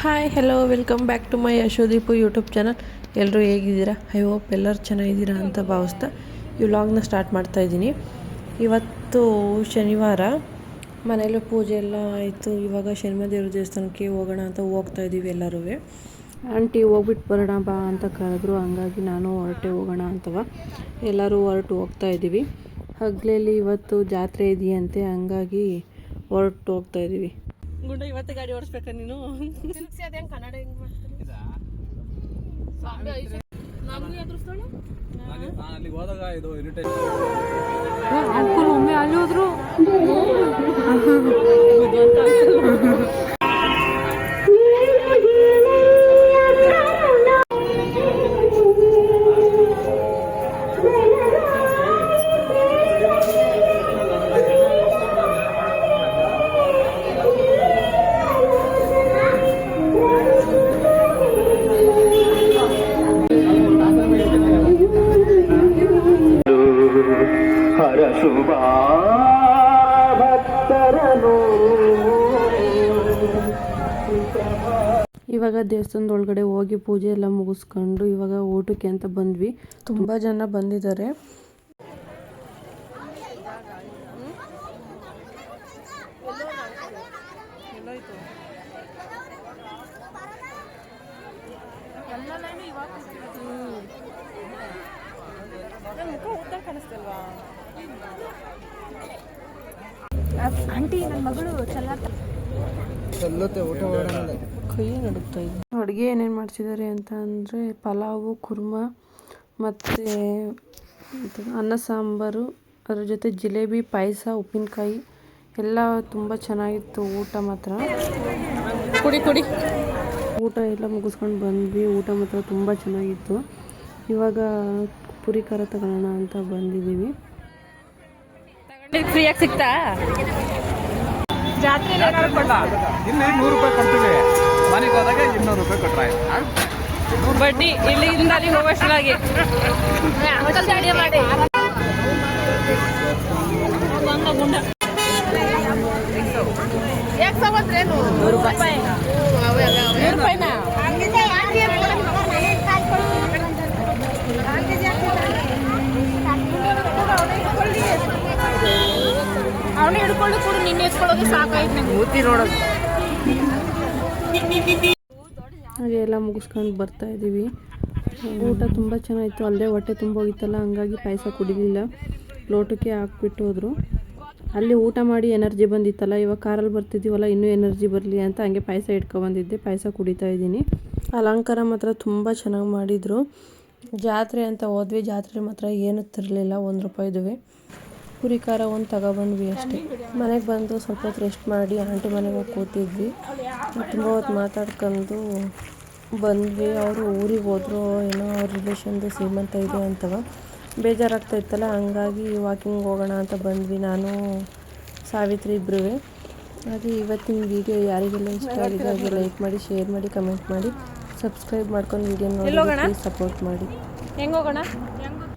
Hi hello welcome back to my Yashodeep YouTube channel. ಎಲ್ಲರೂ ಹೇಗಿದ್ದೀರಾ? I hope ಎಲ್ಲರೂ ಚೆನ್ನಾಗಿದ್ದೀರಾ ಅಂತ ಭಾವಿಸ್ತಾ ಈ ವ್ಲಾಗ್ನ ಸ್ಟಾರ್ಟ್ ಮಾಡ್ತಾಯಿದ್ದೀನಿ. ಇವತ್ತು ಶನಿವಾರ, ಮನೆಯಲ್ಲೂ ಪೂಜೆ ಎಲ್ಲ ಆಯಿತು. ಇವಾಗ ಶನಿಮಹಾದೇವ್ರ ದೇವಸ್ಥಾನಕ್ಕೆ ಹೋಗೋಣ ಅಂತ ಹೋಗ್ತಾಯಿದ್ದೀವಿ ಎಲ್ಲರೂ. ಆಂಟಿ ಹೋಗ್ಬಿಟ್ಟು ಬರೋಣ ಬಾ ಅಂತ ಕರೆದ್ರು, ಹಂಗಾಗಿ ನಾನು ಹೊರಟೆ ಹೋಗೋಣ ಅಂತವ ಎಲ್ಲರೂ ಹೊರಟು ಹೋಗ್ತಾಯಿದ್ದೀವಿ. ಹಗ್ಲೆಯಲ್ಲಿ ಇವತ್ತು ಜಾತ್ರೆ ಇದೆಯಂತೆ, ಹಂಗಾಗಿ ಹೊರಟು ಹೋಗ್ತಾಯಿದ್ದೀವಿ. ಗುಂಡ ಇವತ್ತು ಗಾಡಿ ಓಡಿಸ್ಬೇಕ ನೀನು? ಕನ್ನಡ ಹೆಂಗ್ ಒಮ್ಮೆ ಅಲ್ಲಿ ಹೋದ್ರು ಇವಾಗ ದೇವಸ್ಥಾನದ ಒಳಗಡೆ ಹೋಗಿ ಪೂಜೆ ಎಲ್ಲ ಮುಗಿಸ್ಕೊಂಡು ಇವಾಗ ಊಟಕ್ಕೆ ಅಂತ ಬಂದ್ವಿ. ತುಂಬ ಜನ ಬಂದಿದ್ದಾರೆ. ಆಂಟಿ ನನ್ನ ಮಗಳು ಕೈ ನಡುತ್ತಾ ಇದೆ. ಅಡುಗೆ ಏನೇನು ಮಾಡಿಸಿದ್ದಾರೆ ಅಂತ ಅಂದರೆ ಪಲಾವು, ಕುರ್ಮಾ ಮತ್ತು ಅನ್ನ ಸಾಂಬಾರು, ಅದ್ರ ಜೊತೆ ಜಿಲೇಬಿ, ಪಾಯಸ, ಉಪ್ಪಿನಕಾಯಿ ಎಲ್ಲ ತುಂಬ ಚೆನ್ನಾಗಿತ್ತು. ಊಟ ಮಾತ್ರ ಕುಡಿ ಊಟ ಎಲ್ಲ ಮುಗಿಸ್ಕೊಂಡು ಬಂದ್ವಿ. ಊಟ ಮಾತ್ರ ತುಂಬ ಚೆನ್ನಾಗಿತ್ತು. ಇವಾಗ ಪುರಿ ಖಾರ ತಗೊಳ್ಳೋಣ ಅಂತ ಬಂದಿದ್ದೀವಿ. ಫ್ರೀಯಾಗಿ ಸಿಗ್ತಾ? ಜಾತ್ರೆ ಇಲ್ಲಿ 100 ರೂಪಾಯಿ ಕೊಡ್ತೀವಿ, ಮನೆಗೆ ಹೋದಾಗ 200 ರೂಪಾಯಿ ಕೊಟ್ಟರೆ ಬಡ್ಡಿ ಇಲ್ಲಿಂದ ಅಲ್ಲಿ ಹೋಗೋಷ್ಟಾಗಿ ಮಾಡಿ ಅವನೇ ಹಿಡ್ಕೊಂಡು ಕೂಡ ನಿನ್ನೆ ಎತ್ಕೊಳ್ಳೋದು ಸಾಕಾಯ್ತು ನಂಗೆ. ಊತಿ ನೋಡೋದು ಹಾಗೆ ಎಲ್ಲ ಮುಗಿಸ್ಕೊಂಡು ಬರ್ತಾ ಇದ್ದೀವಿ. ಊಟ ತುಂಬ ಚೆನ್ನಾಗಿತ್ತು. ಅಲ್ಲೇ ಹೊಟ್ಟೆ ತುಂಬ ಹೋಗಿತ್ತಲ್ಲ, ಹಂಗಾಗಿ ಪಾಯಸ ಕುಡಿಲಿಲ್ಲ, ಲೋಟಕ್ಕೆ ಹಾಕ್ಬಿಟ್ಟು ಹೋದರು. ಅಲ್ಲಿ ಊಟ ಮಾಡಿ ಎನರ್ಜಿ ಬಂದಿತ್ತಲ್ಲ, ಇವಾಗ ಕಾರಲ್ಲಿ ಬರ್ತಿದ್ದೀವಲ್ಲ ಇನ್ನೂ ಎನರ್ಜಿ ಬರಲಿ ಅಂತ ಹಂಗೆ ಪಾಯಸ ಇಟ್ಕೊಬಂದಿದ್ದೆ. ಪಾಯಸ ಕುಡಿತಾ ಇದ್ದೀನಿ. ಅಲಂಕಾರ ಮಾತ್ರ ತುಂಬ ಚೆನ್ನಾಗಿ ಮಾಡಿದರು. ಜಾತ್ರೆ ಅಂತ ಹೋದ್ವಿ, ಜಾತ್ರೆ ಮಾತ್ರ ಏನೂ ತರಲಿಲ್ಲ, 1 ರೂಪಾಯಿದುವೆ. ಪುರಿ ಖಾರ ಒಂದು ತಗೊಬಂದ್ವಿ ಅಷ್ಟೇ. ಮನೆಗೆ ಬಂದು ಸ್ವಲ್ಪ ಹೊತ್ತು ರೆಸ್ಟ್ ಮಾಡಿ ಆಂಟಿ ಮನೆಗೆ ಹೋಗಿ ಕೂತಿದ್ವಿ. ತುಂಬ ಹೊತ್ತು ಮಾತಾಡ್ಕೊಂಡು ಬಂದ್ವಿ. ಅವರು ಊರಿಗೆ ಹೋದ್ರು, ಏನೋ ಅವ್ರ ರಿಲೇಷನ್ದು ಸೀಮಂತ ಇದೆ ಅಂತವ. ಬೇಜಾರಾಗ್ತಾ ಇತ್ತಲ್ಲ, ಹಂಗಾಗಿ ವಾಕಿಂಗ್ ಹೋಗೋಣ ಅಂತ ಬಂದ್ವಿ, ನಾನು ಸಾವಿತ್ರಿ ಇಬ್ಬರೂ. ಹಾಗೆ ಇವತ್ತಿನ ವೀಡಿಯೋ ಯಾರಿಗೆಲ್ಲ ಇಷ್ಟ ಆಗಿದೆ ಹಾಗೆ ಲೈಕ್ ಮಾಡಿ, ಶೇರ್ ಮಾಡಿ, ಕಮೆಂಟ್ ಮಾಡಿ, ಸಬ್ಸ್ಕ್ರೈಬ್ ಮಾಡ್ಕೊಂಡು ವೀಡಿಯೋ ನೋಡಿ ಸಪೋರ್ಟ್ ಮಾಡಿ. ಹೆಂಗೆ ಹೋಗೋಣ?